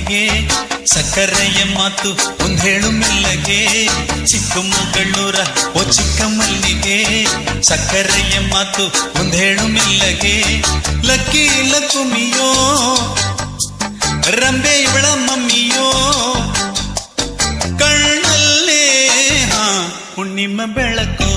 ಮಲ್ಲಿಗೆ ಸಕ್ಕರೆಯ ಮಾತು ಒಂದ್ ಹೇಳು ಮೆಲ್ಲಗೆ ಚಿಕ್ಕಮಗಳೂರ ಓ ಚಿಕ್ಕ ಮಲ್ಲಿಗೆ ಸಕ್ಕರೆಯ ಮಾತು ಒಂದ್ ಹೇಳು ಮೆಲ್ಲಗೆ ಲಕ್ಕಿ ಲಕುಮಿಯೋ ರಂಬೆ ಇವಳ ಮಮ್ಮಿಯೋ ಕಣ್ಣಲ್ಲೇ ಹುಣ್ಣಿಮ ಬೆಳಕು